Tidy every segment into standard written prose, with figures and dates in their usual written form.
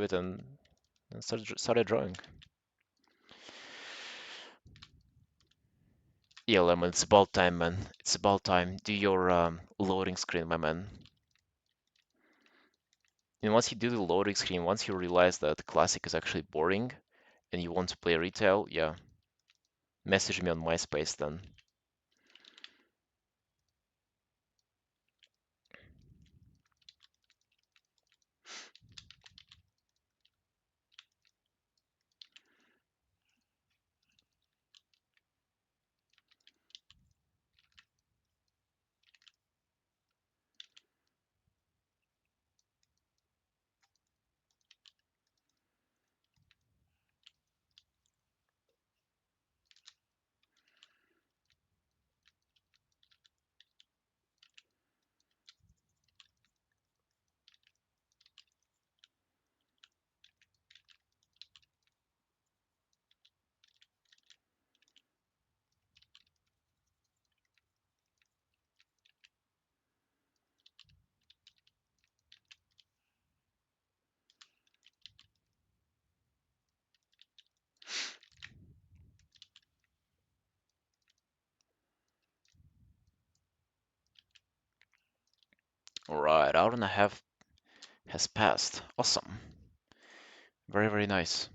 it and started drawing. Yeah, Lemon, it's about time, man. It's about time. Do your loading screen, my man. And once you do the loading screen, once you realize that Classic is actually boring and you want to play retail, yeah, message me on MySpace then. All right, hour and a half has passed. Awesome. Very, very nice.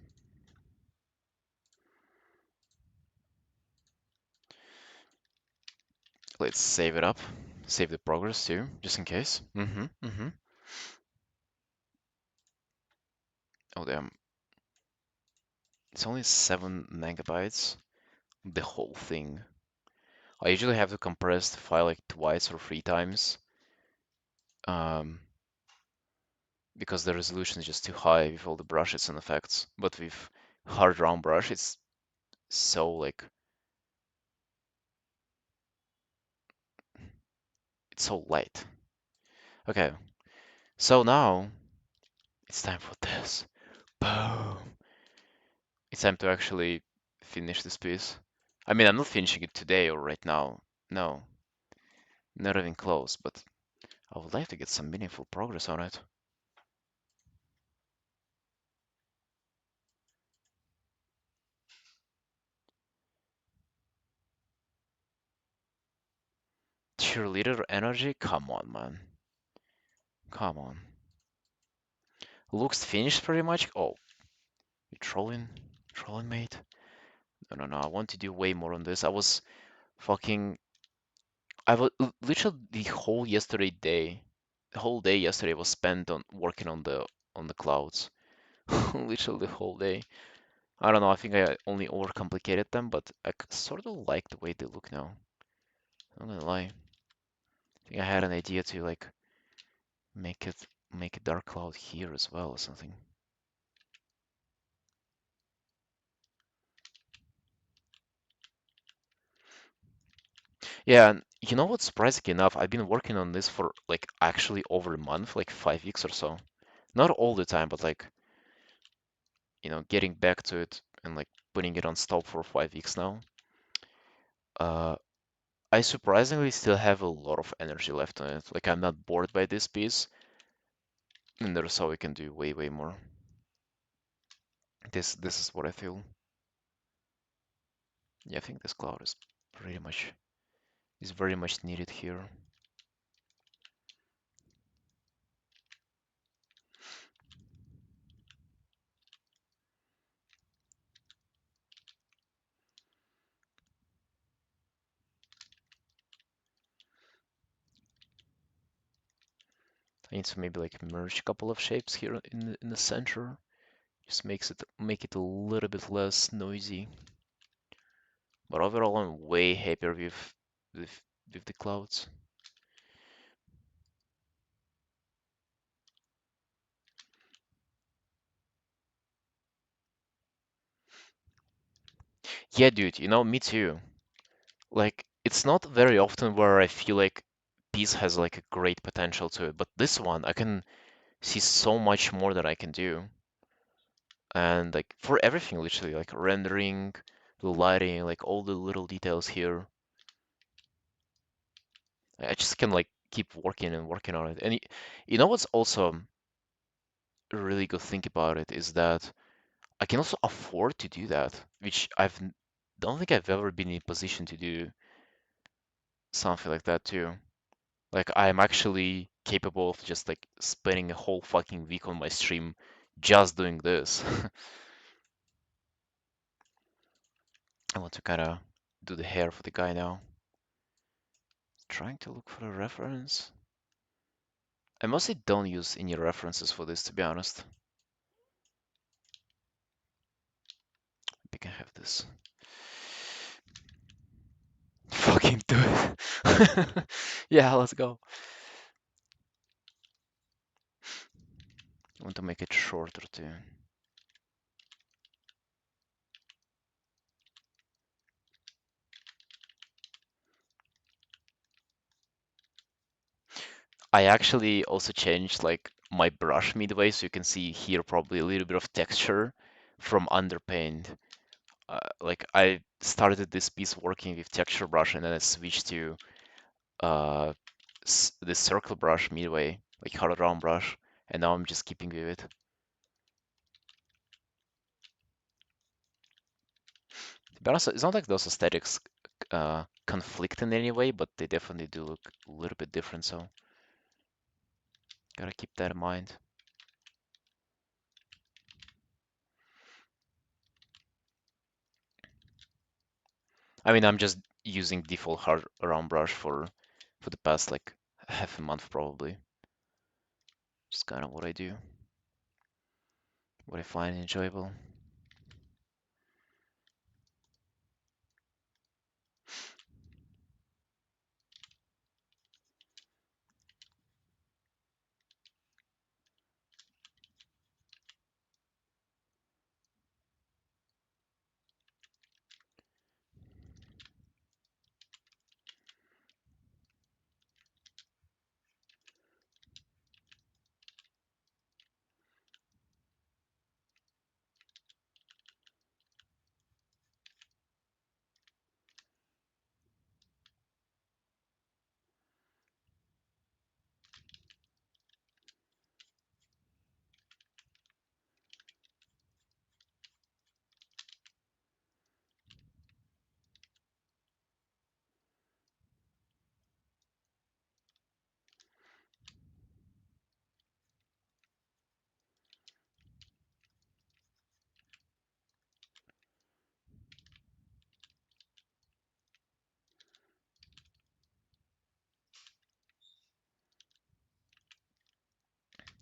Let's save it up. Save the progress too, just in case. Oh, damn. It's only 7 megabytes. The whole thing. I usually have to compress the file like twice or 3 times. Um, because the resolution is just too high with all the brushes and effects. But with hard round brush, it's so like it's so light. Okay, so now it's time for this. Boom. It's time to actually finish this piece. I mean, I'm not finishing it today or right now. No, not even close, but I would like to get some meaningful progress on it. Cheerleader energy? Come on, man. Come on. Looks finished pretty much. Oh, you trolling? Trolling, mate? No, no, no. I want to do way more on this. I was fucking. I was literally the whole day yesterday was spent on working on the clouds. Literally the whole day. I don't know. I think I only overcomplicated them, but I sort of like the way they look now. I'm not gonna lie. I think I had an idea to like make it make a dark cloud here as well or something. Yeah, and you know what? Surprisingly enough, I've been working on this for like actually over a month, like 5 weeks or so. Not all the time, but like, getting back to it and like putting it on stop for 5 weeks now. Uh, I surprisingly still have a lot of energy left on it. Like I'm not bored by this piece, and there's how we can do way, way more. This is what I feel. Yeah, I think this cloud is pretty much is very much needed here. I need to maybe like merge a couple of shapes here in the center. Just make it a little bit less noisy. But overall, I'm way happier with with the clouds. Yeah, dude, me too. Like, it's not very often where I feel like piece has like a great potential to it, but this one I can see so much more that I can do. And like for everything, literally, like rendering, the lighting, like all the little details here. I just can like keep working and working on it. And you know what's also really good thing about it is that I can also afford to do that, which don't think I've ever been in a position to do something like that too. Like I'm actually capable of just like spending a whole fucking week on my stream just doing this. I want to kind of do the hair for the guy now. Trying to look for a reference. I mostly don't use any references for this, to be honest. We can have this. Fucking do it. Yeah, let's go. I want to make it shorter too. I actually also changed like my brush midway, so you can see here probably a little bit of texture from underpaint. Like I started this piece working with texture brush and then I switched to uh, the circle brush midway, like hard round brush, and now I'm just keeping with it. To be honest, it's not like those aesthetics conflict in any way, but they definitely do look a little bit different, so gotta keep that in mind. I mean, I'm just using default hard round brush for the past like half a month probably. Just kind of what I do, what I find enjoyable.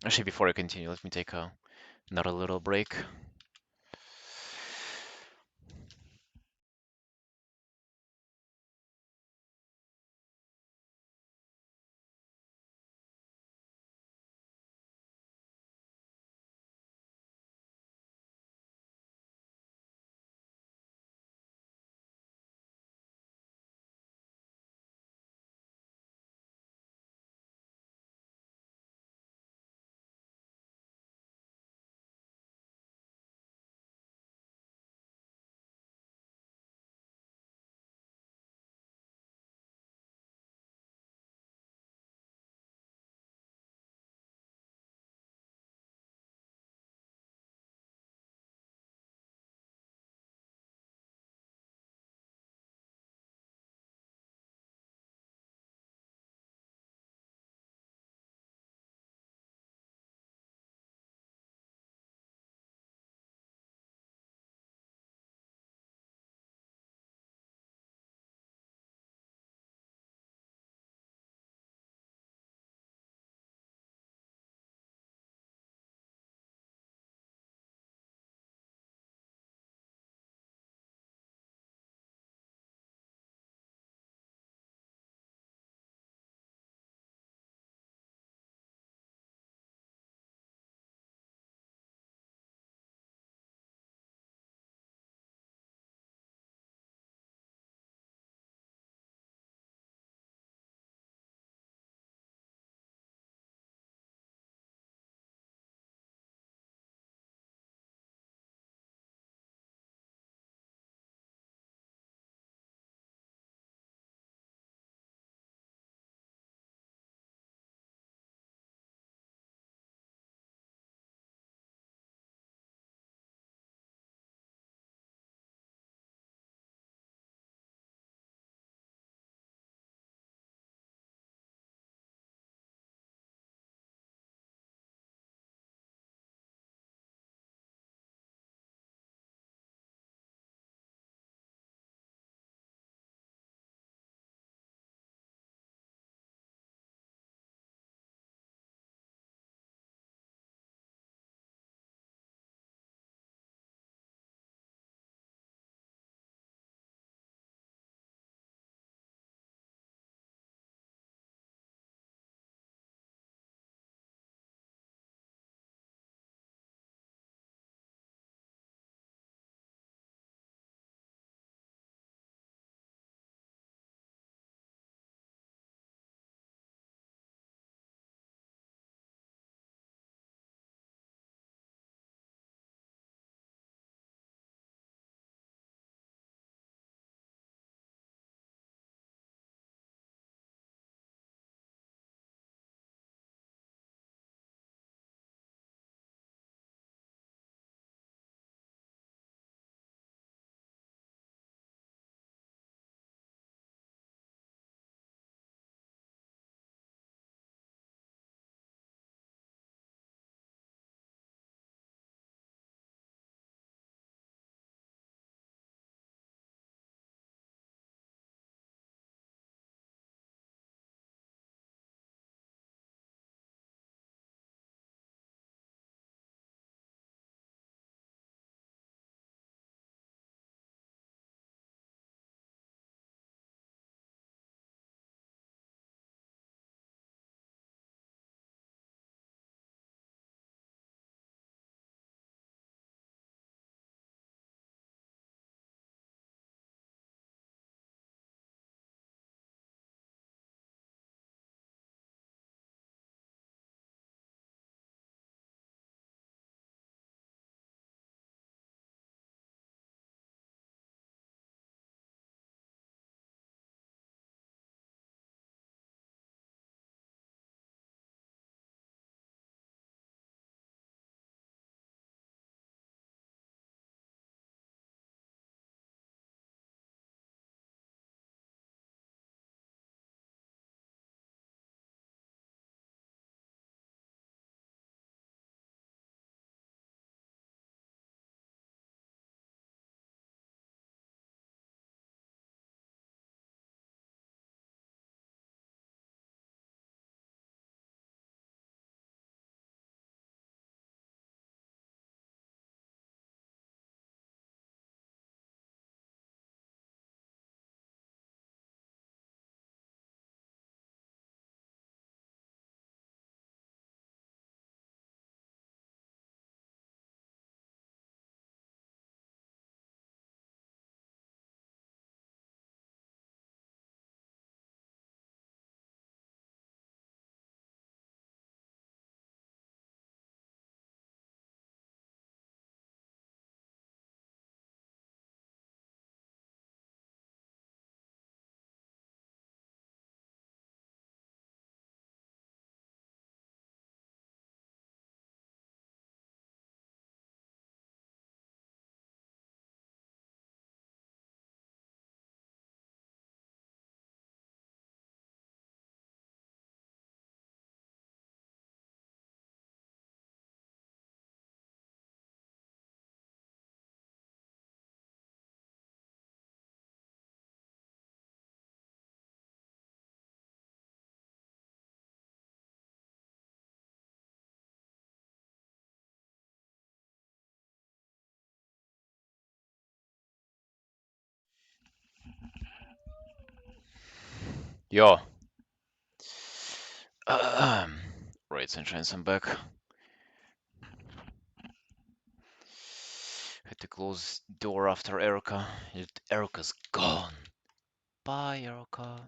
Actually, before I continue, let me take another little break. Yo. Right, sunshines, I'm back. Had to close door after Erica. Erica's gone. Bye, Erica.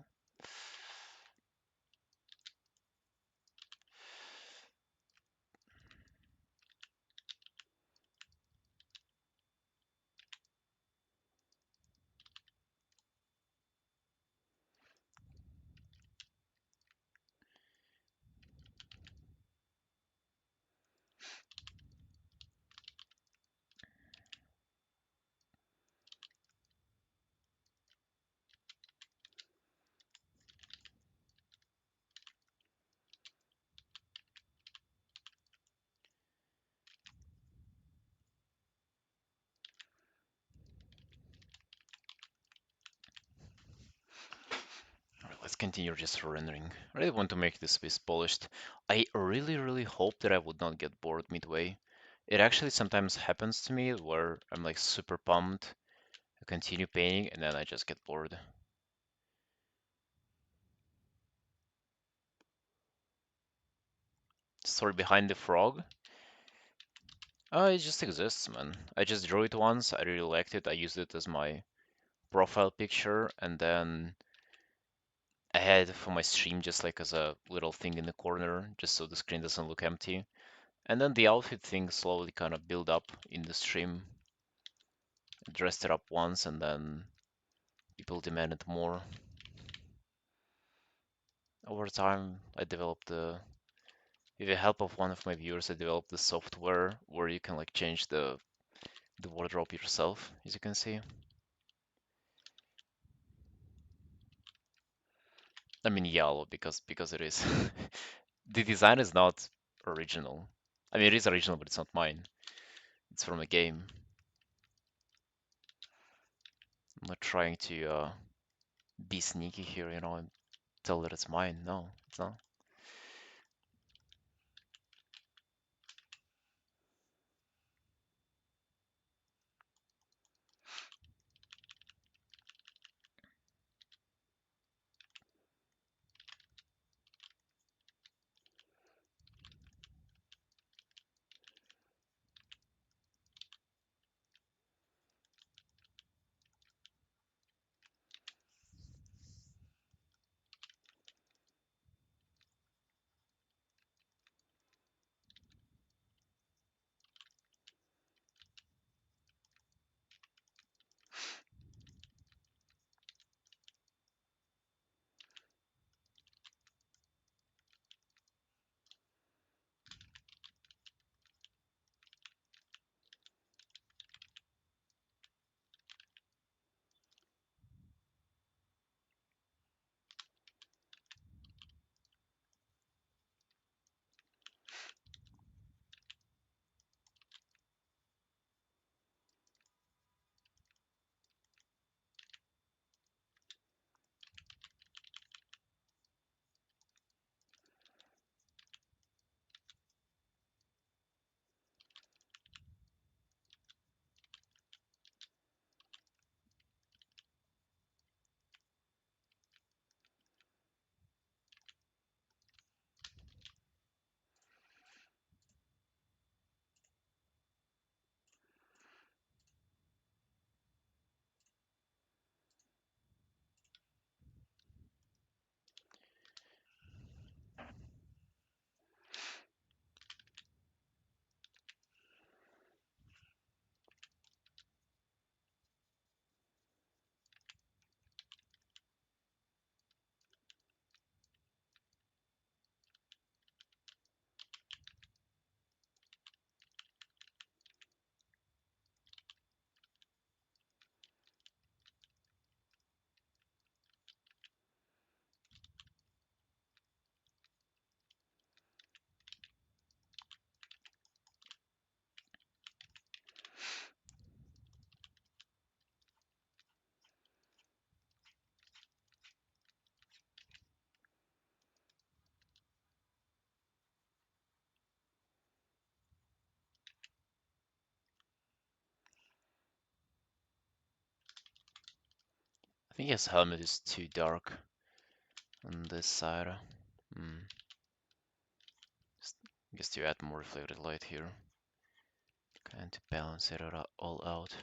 Alright, let's continue just rendering. I really want to make this piece polished. I really hope that I would not get bored midway. It actually sometimes happens to me where I'm like super pumped, I continue painting, and then I just get bored. Story behind the frog? It just exists, man. I just drew it once, I really liked it, I used it as my profile picture, and then I had it for my stream just like as a little thing in the corner, just so the screen doesn't look empty. And then the outfit thing slowly kind of built up in the stream. I dressed it up once and then people demanded more. Over time, I developed with the help of one of my viewers, I developed the software where you can like change the wardrobe yourself, as you can see. I mean yellow because it is. The design is not original. I mean, it is original, but it's not mine. It's from a game. I'm not trying to be sneaky here, and tell that it's mine. No, it's not. I think his helmet is too dark. on this side. Guess you add more reflected light here, kind of balance it all out.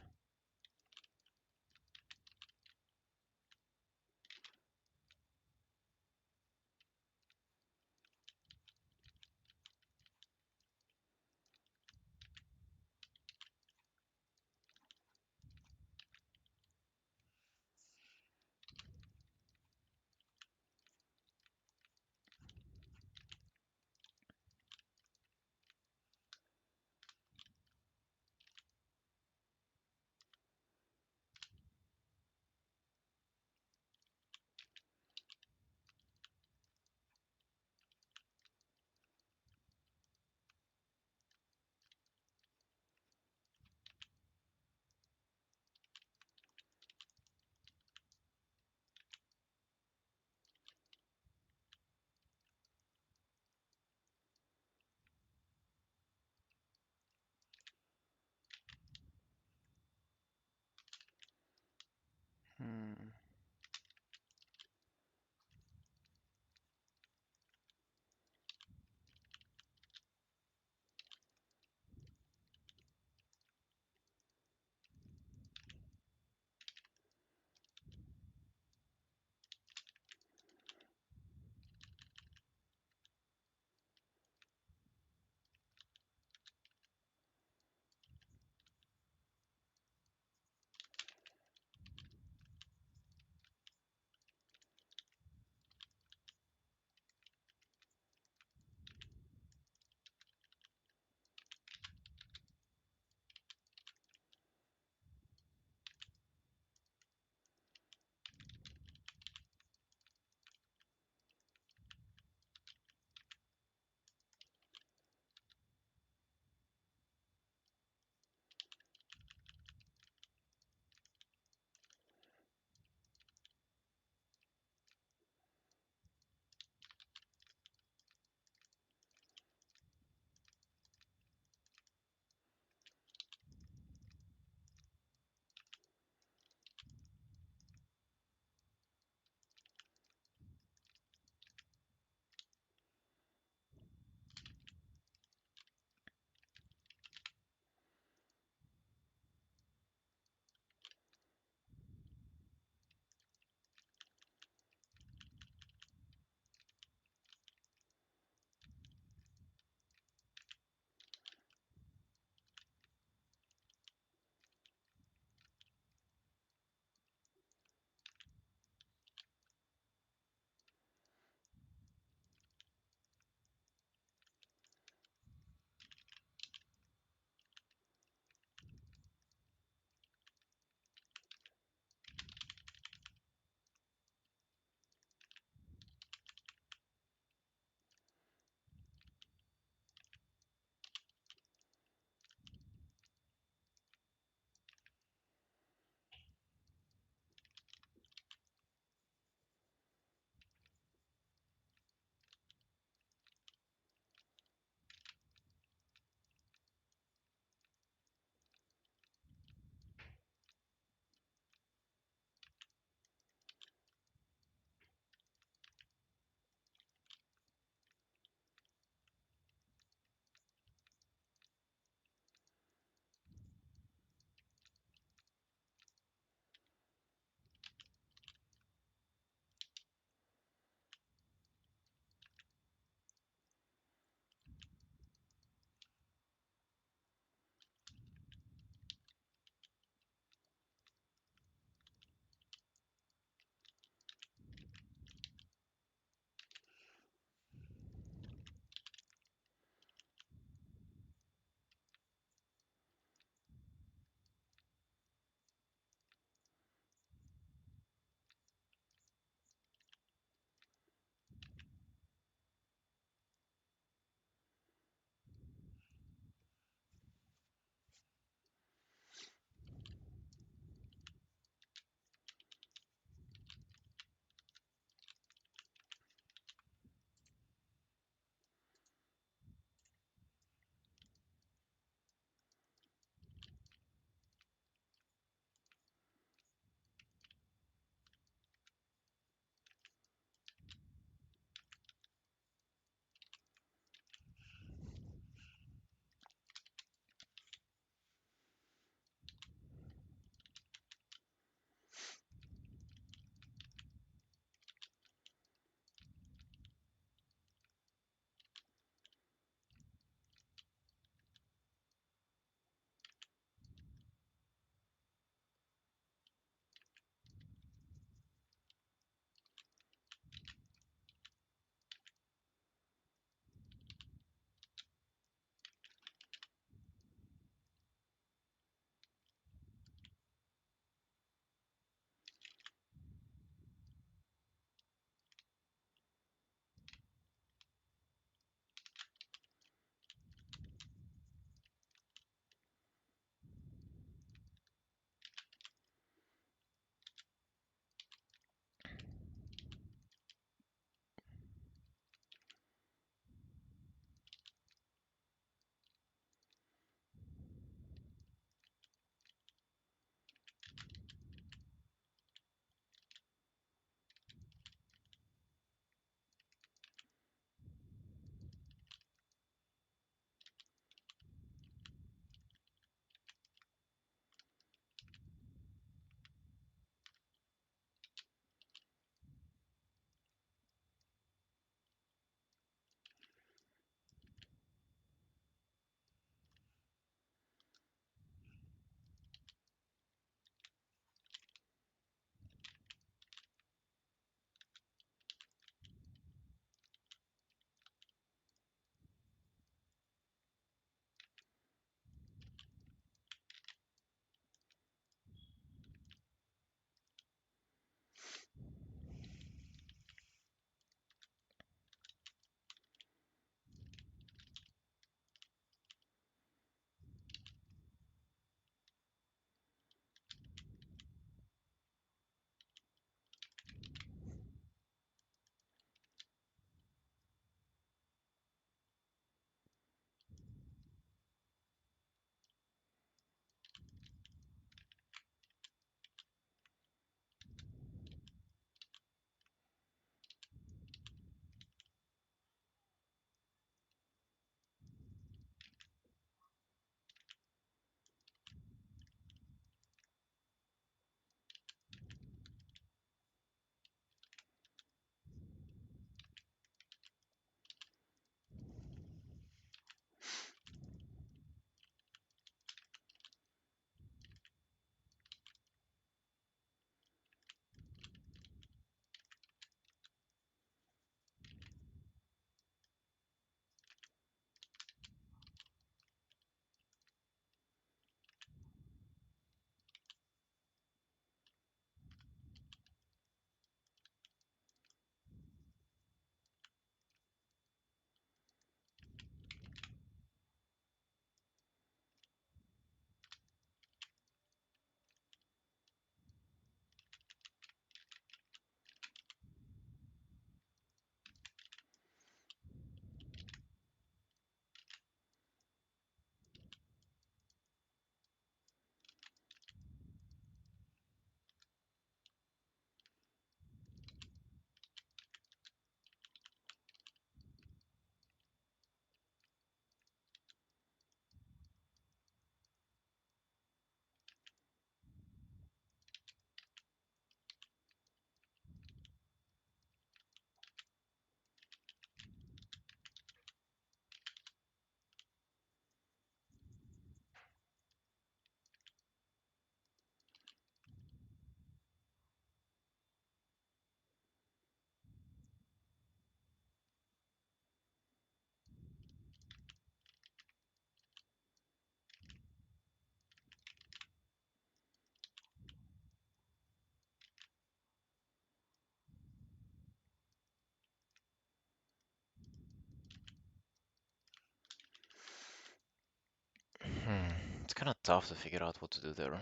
kind of tough to figure out what to do there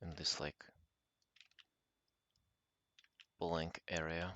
in this like blank area.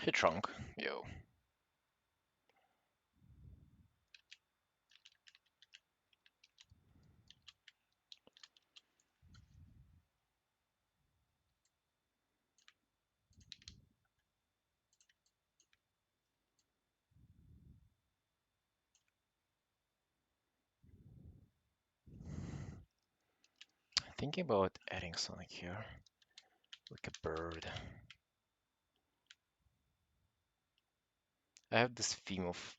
Hey trunk, yo. Thinking about adding something here, like a bird. I have this theme of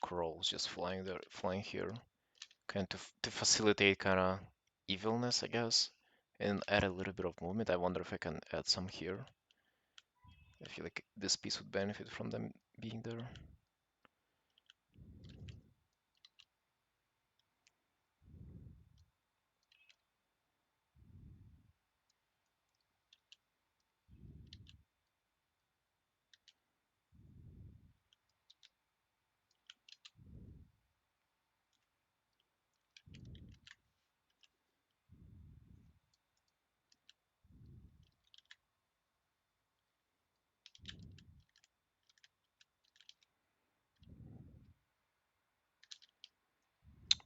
crows just flying there, flying here, kind of to facilitate kind of evilness, I guess, and add a little bit of movement. I wonder if I can add some here. I feel like this piece would benefit from them being there.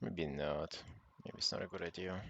Maybe not. Maybe it's not a good idea. I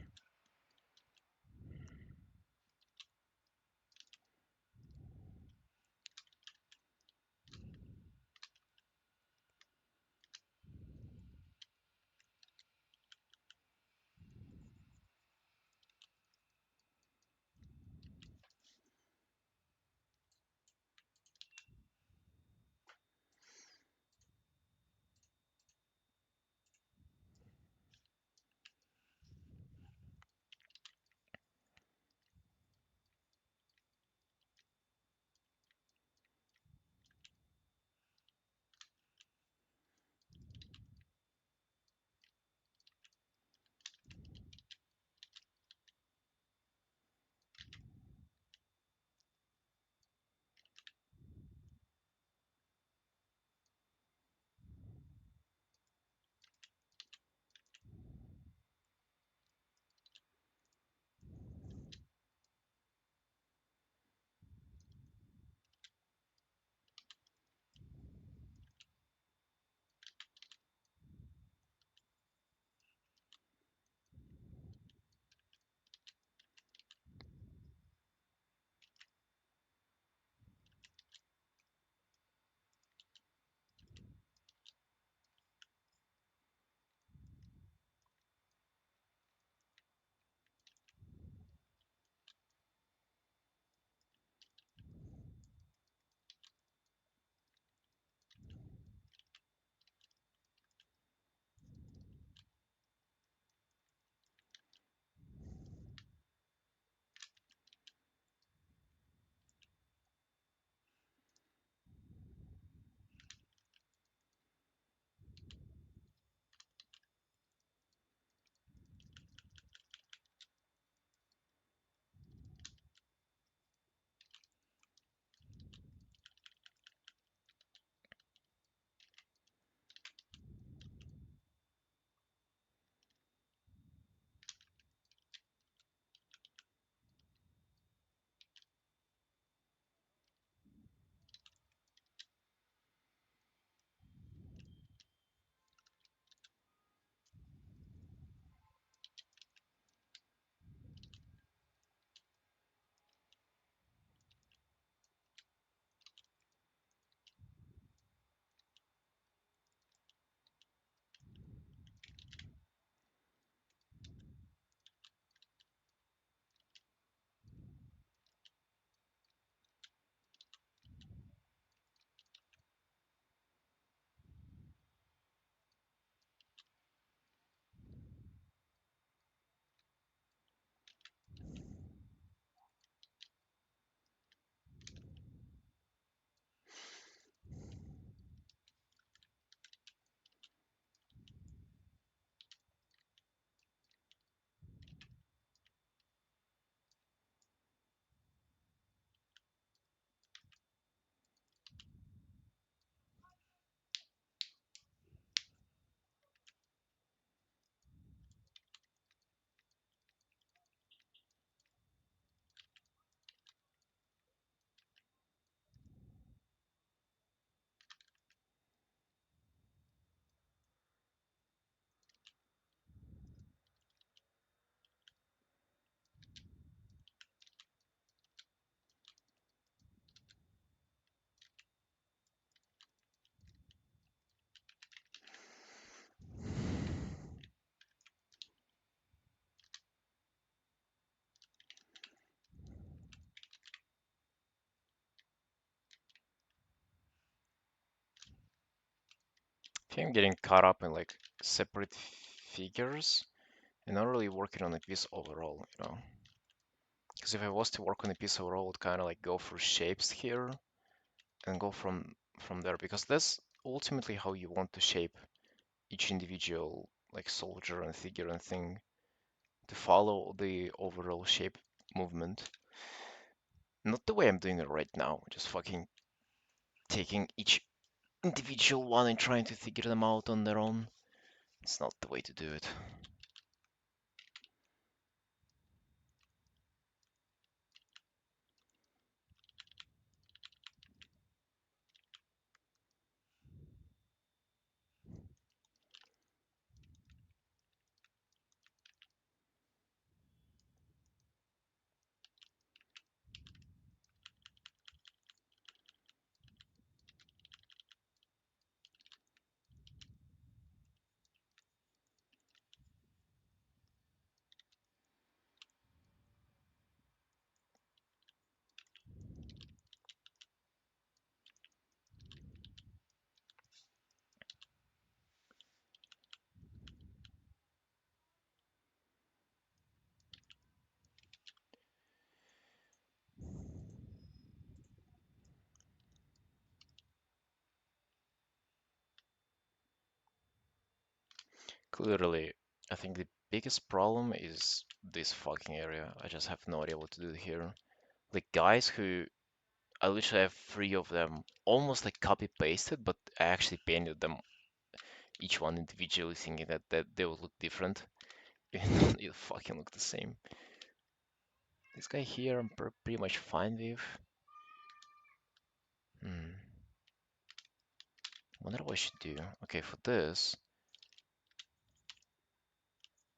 think I'm getting caught up in like separate figures and not really working on a piece overall. Because if I was to work on a piece overall, I would kind of like go for shapes here and go from there because that's ultimately how you want to shape each individual like soldier and figure and thing to follow the overall shape movement. Not the way I'm doing it right now, just fucking taking each individual one and trying to figure them out on their own. It's not the way to do it. Clearly, I think the biggest problem is this fucking area. I just have no idea what to do here. Like guys who I literally have three of them almost like copy pasted, but I actually painted them each one individually, thinking that they would look different. Even though they fucking look the same. This guy here I'm pretty much fine with. Hmm. Wonder what I should do. Okay, for this,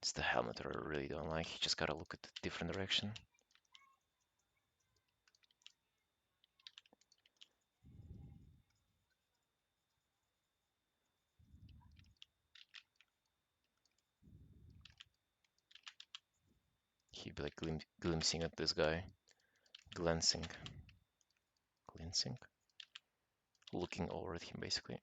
it's the helmet that I really don't like. You just gotta look at the different direction. He'd be like glimpsing at this guy. Glancing. Glancing? Looking over at him, basically.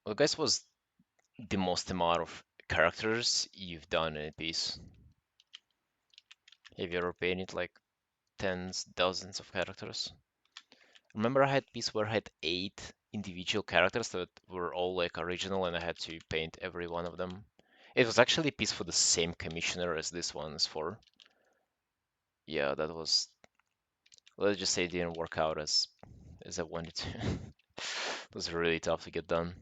Well, guys, was the most amount of characters you've done in a piece? Have you ever painted like tens, dozens of characters? Remember I had piece where I had 8 individual characters that were all like original and I had to paint every one of them. It was actually a piece for the same commissioner as this one is for. Yeah, that was, let's just say it didn't work out as I wanted to. It was really tough to get done.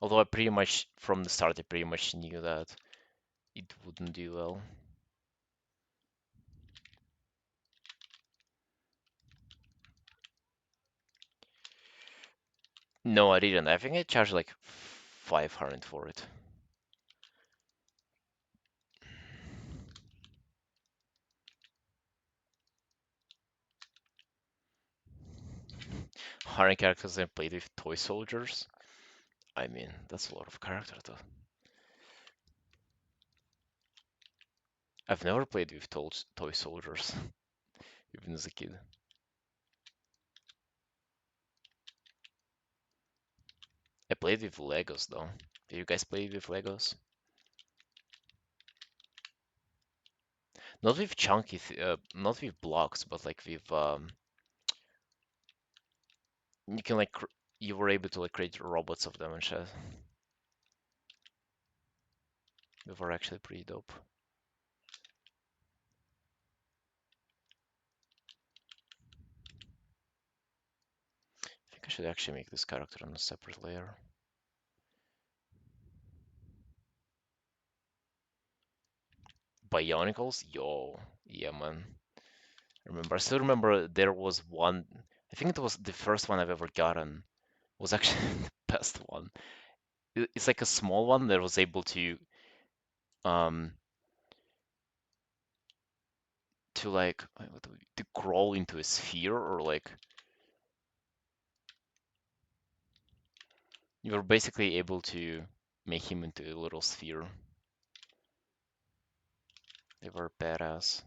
Although I pretty much, from the start, I pretty much knew that it wouldn't do well. No, I didn't. I think I charged like 500 for it. Hiring characters and played with toy soldiers. I mean, that's a lot of character though. I've never played with toy soldiers, even as a kid. I played with Legos though. Do you guys play with Legos? Not with chunky, not with blocks, but like with you can like you were able to like create robots of them and shit. They were actually pretty dope. I think I should actually make this character on a separate layer. Bionicles? Yo, yeah, man. I still remember there was one. I think it was the first one I've ever gotten. Was actually the best one. It's like a small one that was able um to like to crawl into a sphere or like you were basically able to make him into a little sphere. They were badass.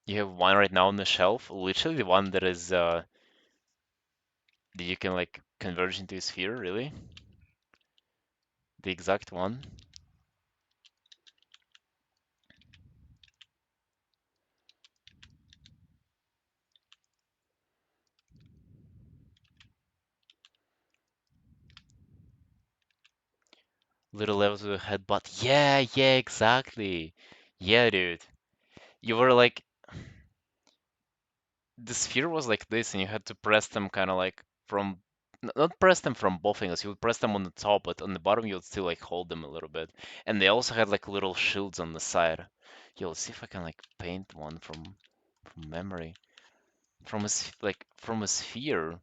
You have one right now on the shelf, literally the one that is that you can like converge into a sphere, really? The exact one. Little level to the headbutt. Yeah, yeah, exactly. Yeah, dude. You were like the sphere was like this, and you had to press them kind of like from not press them from both angles. You would press them on the top, but on the bottom you would still like hold them a little bit. And they also had like little shields on the side. Yo, let's see if I can like paint one from memory. from a sphere.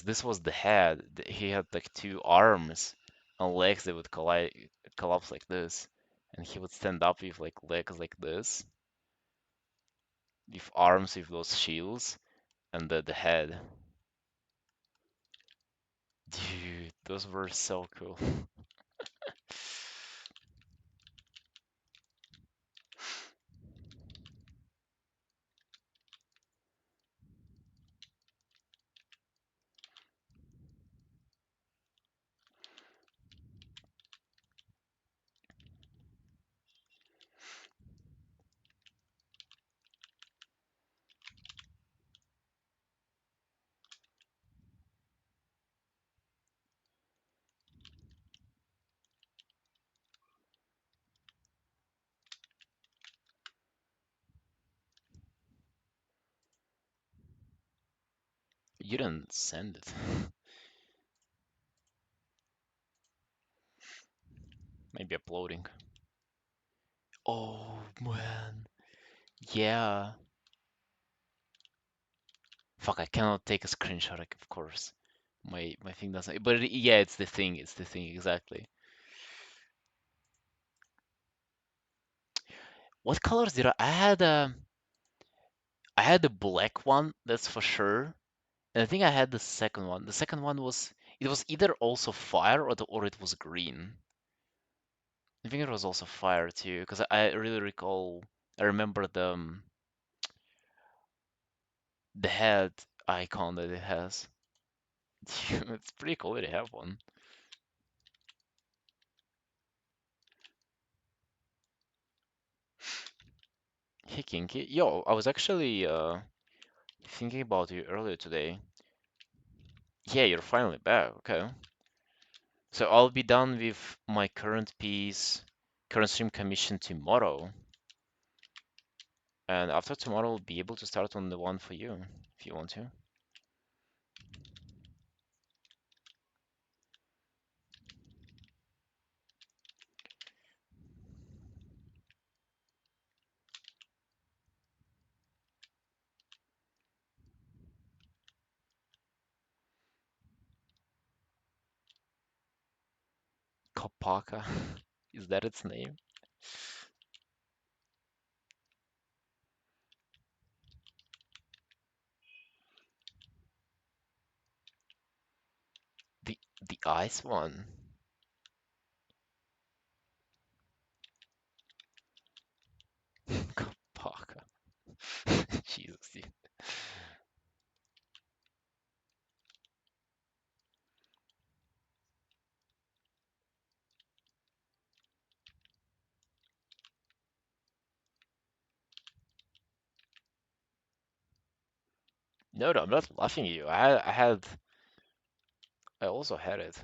This was the head. He had like two arms and legs that would collapse like this, and he would stand up with like legs like this, with arms with those shields, and the head. Dude, those were so cool. You didn't send it. Maybe uploading. Oh man. Yeah. Fuck, I cannot take a screenshot, like, of course. My thing doesn't. But yeah, it's the thing. It's the thing exactly. What colors did I had a black one, that's for sure. And I think I had the second one. The second one was it was either also fire or it was green. I think it was also fire too, because I really recall. I remember the head icon that it has. It's pretty cool to have one. Hey Kinky, yo, I was actually thinking about you earlier today. Yeah, you're finally back. Okay. So I'll be done with my current stream commission tomorrow. And after tomorrow, I'll be able to start on the one for you, if you want to. Kopaka, is that its name? The ice one. Kopaka. Jesus, dude. No, no, I'm not laughing at you. I also had it.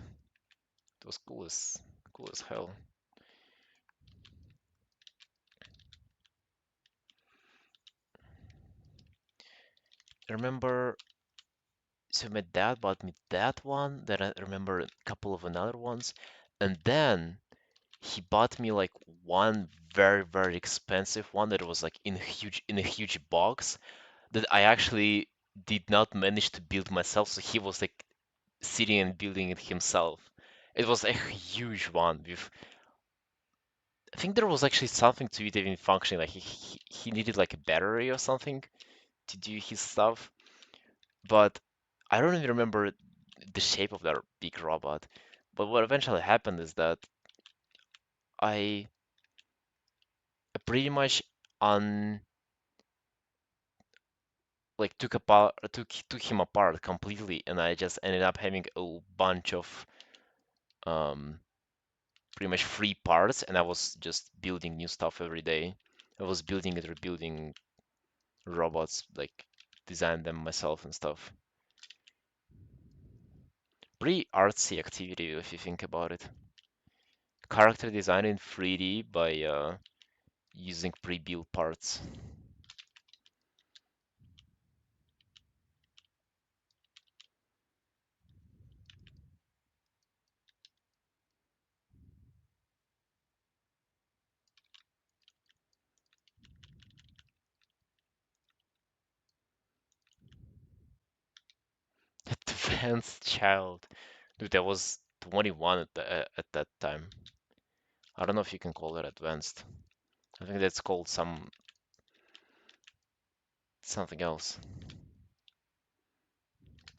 It was cool as hell. I remember, so my dad bought me that one. Then I remember a couple of another ones, and then he bought me like one very expensive one that was like in a huge box that I actually did not manage to build myself. So he was like sitting and building it himself. It was a huge one with I think there was actually something to it even functioning. Like he needed like a battery or something to do his stuff. But I don't even remember the shape of that big robot. But what eventually happened is that I pretty much un like took him apart completely, and I just ended up having a bunch of um pretty much free parts, and I was just building new stuff every day. I was building and rebuilding robots, like design them myself and stuff. Pretty artsy activity if you think about it. Character design in 3D by using pre-built parts. advanced child. Dude, I was 21 at that time. I don't know if you can call it advanced. I think that's called something else.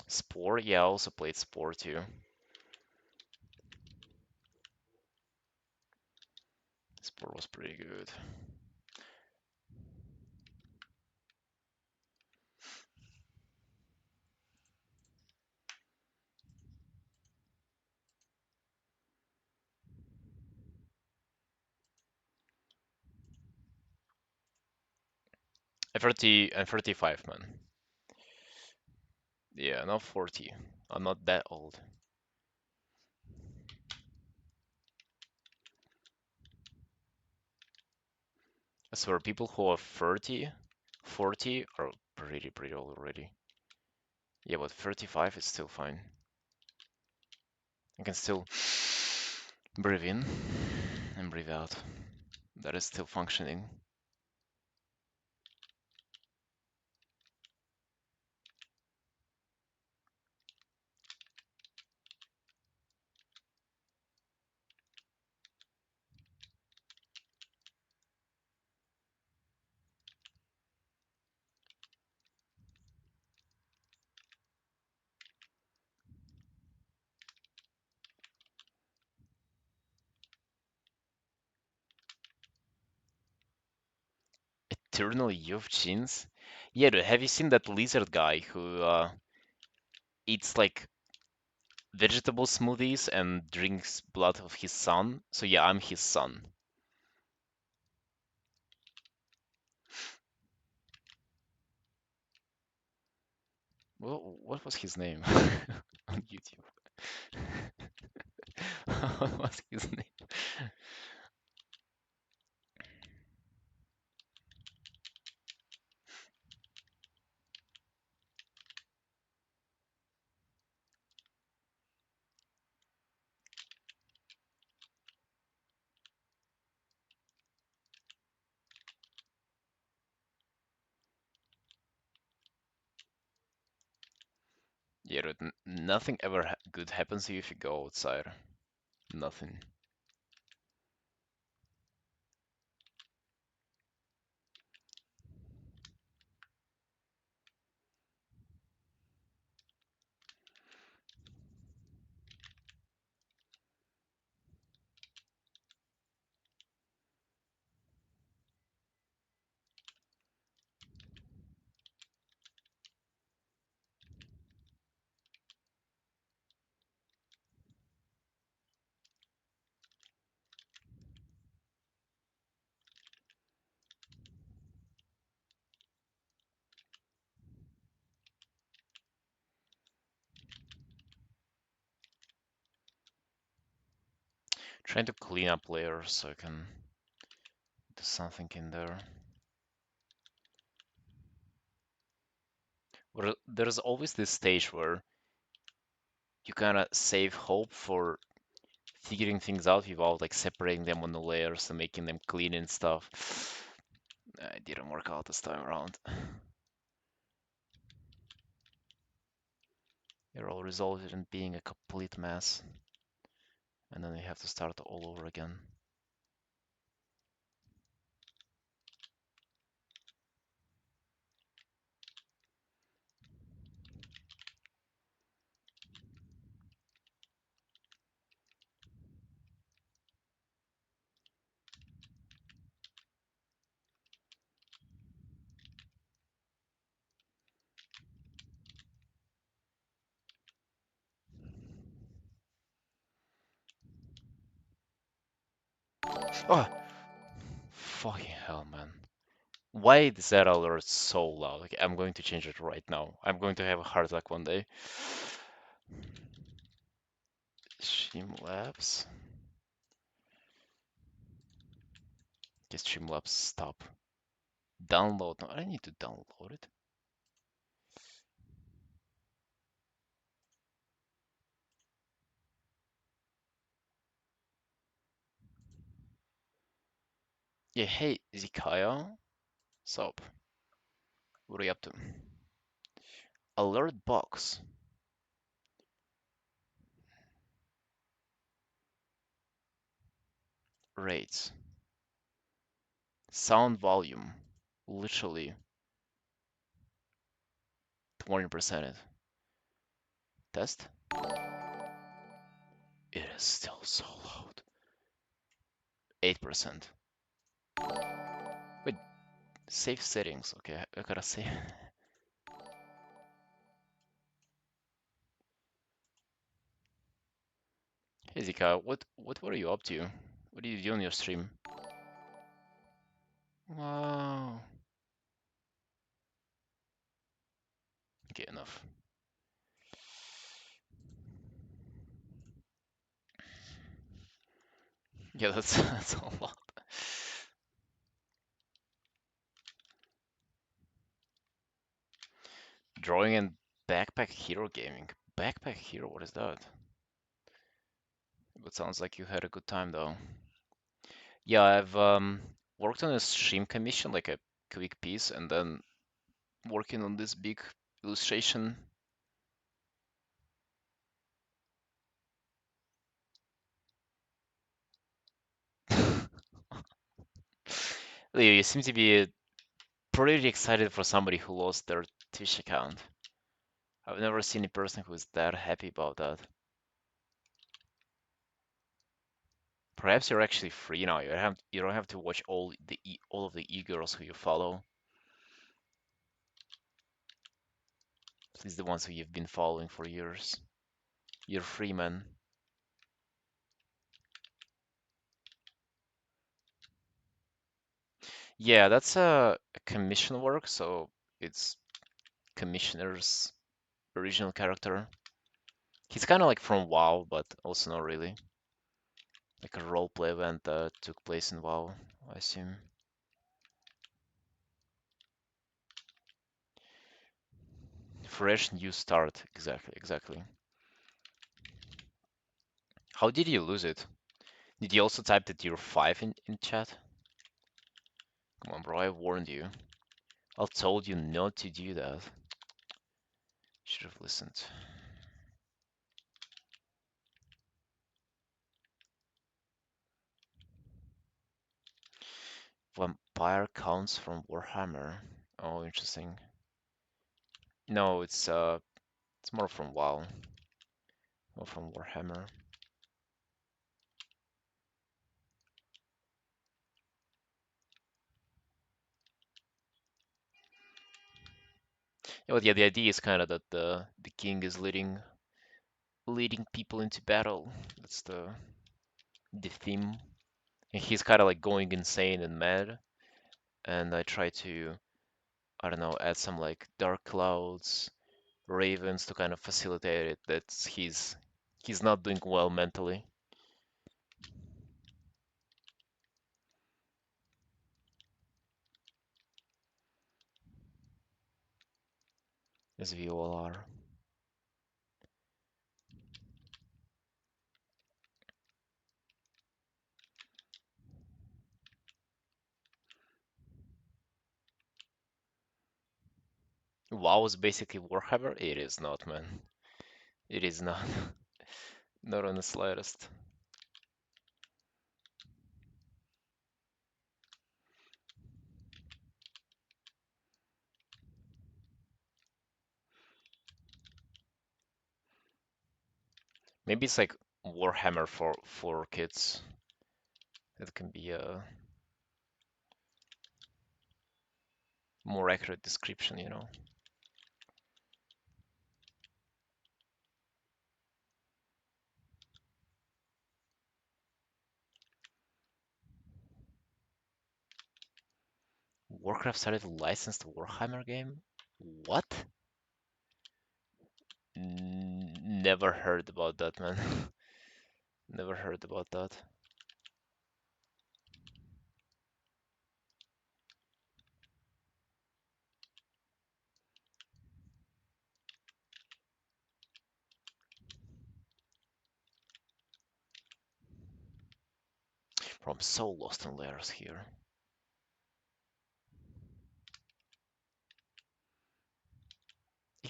Spore? Yeah, I also played Spore too. Spore was pretty good. I'm 35, man. Yeah, not 40. I'm not that old. I swear, people who are 30, 40 are pretty old already. Yeah, but 35 is still fine. I can still breathe in and breathe out. That is still functioning. Eternal Youth Jeans? Yeah, dude, have you seen that lizard guy who eats like vegetable smoothies and drinks blood of his son? So yeah, I'm his son. Well, what was his name on YouTube? What was his name? Yeah, dude, nothing ever ha good happens to you if you go outside. Nothing. Trying to clean up layers so I can do something in there. There's always this stage where you kind of save hope for figuring things out without like separating them on the layers and making them clean and stuff. It didn't work out this time around. It all resulted in being a complete mess, and then we have to start all over again. Oh, fucking hell, man. Why is that alert so loud? Like, I'm going to change it right now. I'm going to have a heart attack one day. Streamlabs. Get Streamlabs stop. Download. No, I need to download it. Yeah, hey, Zikaya. Sup? What are you up to? Alert box. rates. Sound volume, literally 20%. Test. It is still so loud. 8%. Wait, save settings. Okay, I gotta save. Hey Zika, what were you up to? What did you do on your stream? Wow. Okay, enough. Yeah, that's that's a lot. Drawing and backpack hero gaming. Backpack hero, what is that? It sounds like you had a good time though. Yeah, I've worked on a stream commission, like a quick piece, and then working on this big illustration. Leo, you seem to be pretty excited for somebody who lost their Twitch account. I've never seen a person who's that happy about that. Perhaps you're actually free now. You don't have to watch all of the e-girls who you follow. At least the ones who you've been following for years. You're free, man. Yeah, that's a commission work, so it's commissioner's original character. He's kind of like from WoW, but also not really. Like a roleplay event that took place in WoW, I assume. Fresh new start, exactly. How did you lose it? Did you also type that you're 5 in chat? Come on, bro, I warned you. I told you not to do that. Should have listened. Vampire counts from Warhammer. Oh, interesting. No, it's more from WoW, more from Warhammer. Yeah, but yeah, the idea is kind of that the king is leading people into battle. That's the theme. And he's kind of like going insane and mad. And I try to, I don't know, add some like dark clouds, ravens to kind of facilitate it. That he's not doing well mentally, as we all are. WoW is basically Warhammer. It is not, man. It is not. Not on the slightest. Maybe it's like Warhammer for kids. That can be a more accurate description, you know. Warcraft started a licensed Warhammer game? What? Never heard about that, man. Never heard about that. Bro, I'm so lost in layers here.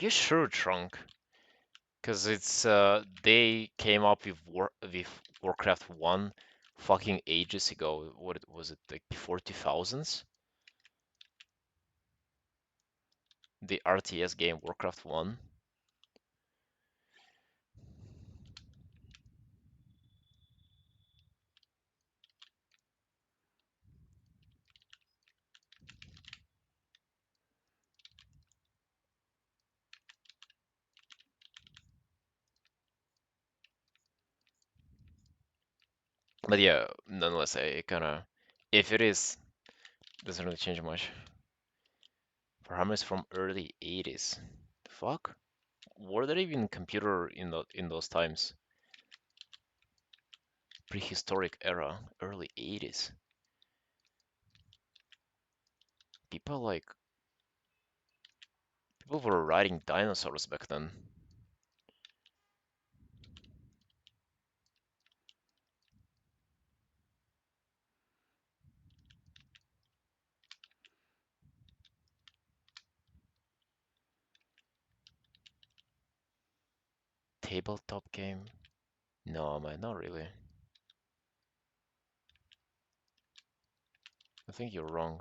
You sure, Trunk? Because it's they came up with Warcraft 1 fucking ages ago. What was it, like before 2000s? The RTS game Warcraft 1. But yeah, nonetheless, I kind of, if it is, doesn't really change much. Programmers from early 80s. The fuck? Were there even computer in those times? Prehistoric era, early 80s. People like people were riding dinosaurs back then. Tabletop game? No, man, not really. I think you're wrong.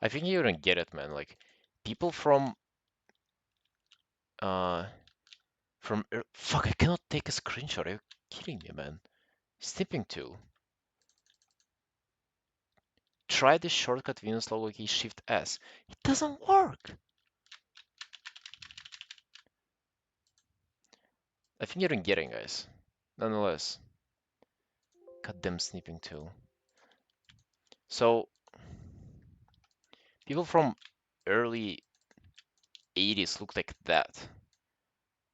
I think you don't get it, man. Like people uh fuck, I cannot take a screenshot. Are you kidding me, man? Snipping tool. Try the shortcut Windows logo key Shift S. It doesn't work. I think you're getting, guys. Nonetheless, goddamn snipping tool. So people from early 80s look like that.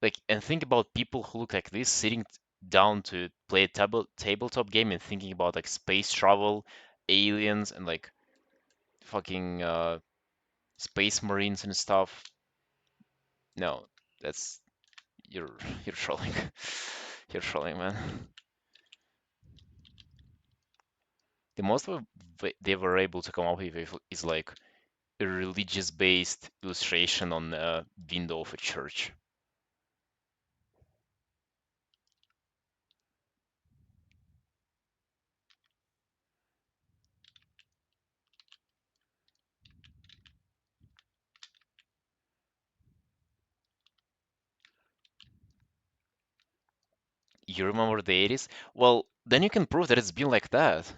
Like, and think about people who look like this sitting down to play a tabletop game and thinking about like space travel, aliens, and like fucking space marines and stuff. No, that's you're you're trolling. You're trolling, man. The most they were able to come up with is like a religious-based illustration on the window of a church. You remember the 80s? Well, then you can prove that it's been like that.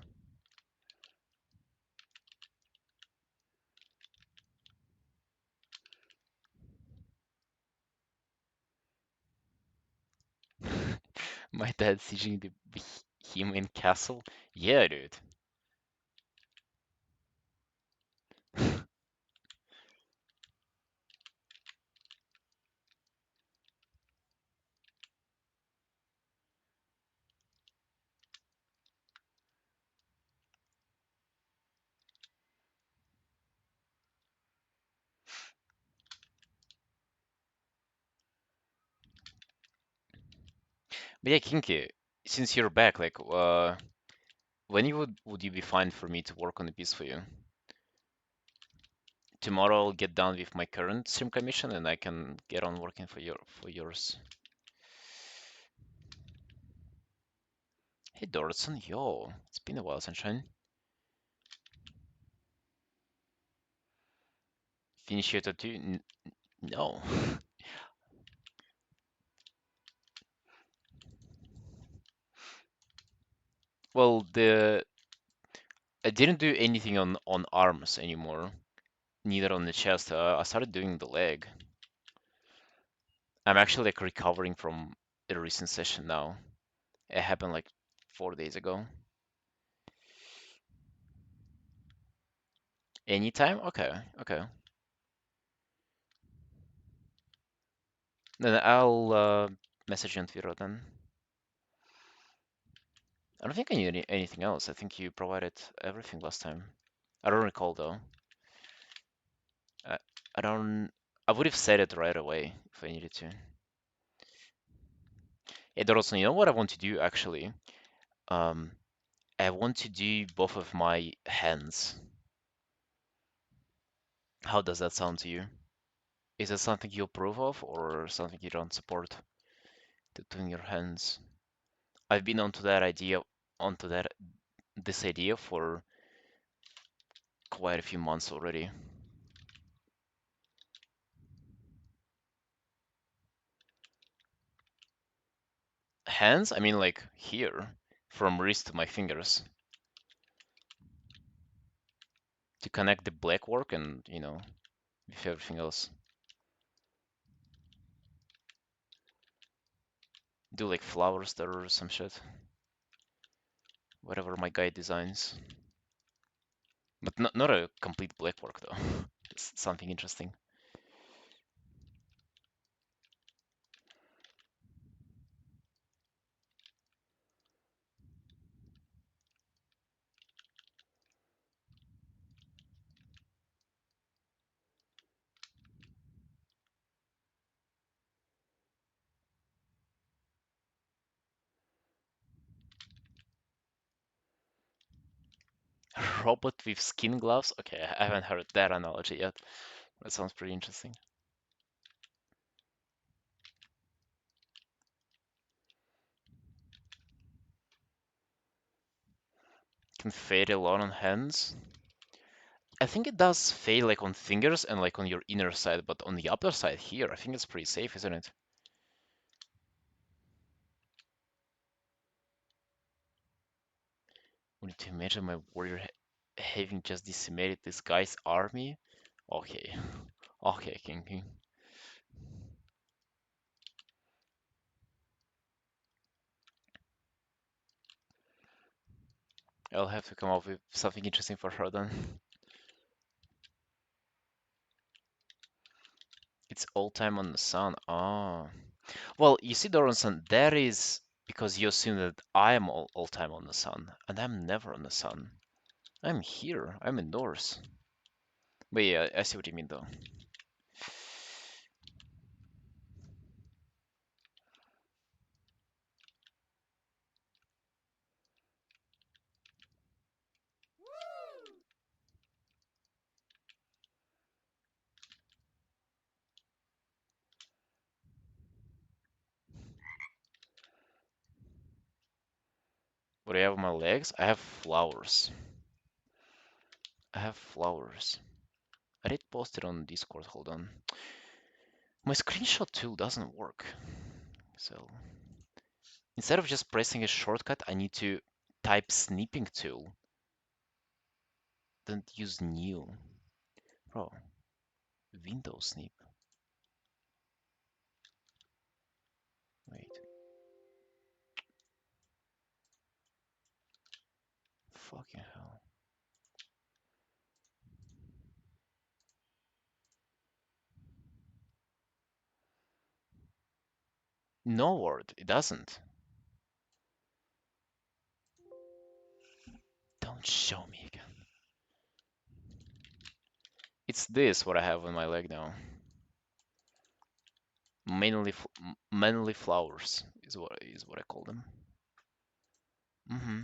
My dad sieging the him in castle? Yeah, dude. But yeah, Kinky, since you're back, like, when you would you be fine for me to work on a piece for you? Tomorrow I'll get done with my current stream commission and I can get on working for yours. Hey Dorotson, yo, it's been a while, sunshine. Finish your tattoo? No. Well, the I didn't do anything on arms anymore, neither on the chest. I started doing the leg. I'm actually like recovering from a recent session now. It happened like 4 days ago. Anytime? Okay, okay. Then I'll message you on Twitter then. I don't think I need anything else. I think you provided everything last time. I don't recall though. I, I don't. I would have said it right away if I needed to. Hey, Dorothy, you know what I want to do actually? Um, I want to do both of my hands. How does that sound to you? Is it something you approve of or something you don't support? Doing your hands. I've been onto that this idea for quite a few months already. Hands? I mean like here, from wrist to my fingers, to connect the black work and, with everything else. Do like flowers there or some shit. Whatever my guy designs. But not a complete black work though. It's something interesting. Robot with skin gloves? Okay, I haven't heard that analogy yet. That sounds pretty interesting. Can fade a lot on hands. I think it does fade like on fingers and like on your inner side, but on the upper side here, I think it's pretty safe, isn't it? We need to imagine my warrior having just decimated this guy's army. Okay, okay, King. I'll have to come up with something interesting for her then. It's all time on the sun. Oh. Well, you see, Doranson, that is because you assume that I am all time on the sun, and I'm never on the sun. I'm here. I'm indoors. But yeah, I see what you mean though. What do I have on my legs? I have flowers. I have flowers. I did post it on Discord. Hold on. My screenshot tool doesn't work. So instead of just pressing a shortcut, I need to type snipping tool. Then use new. Bro, Windows snip. Wait. Fucking hell. No word. It doesn't. Don't show me again. It's this what I have on my leg now. Mainly flowers is what I call them. Mm-hmm.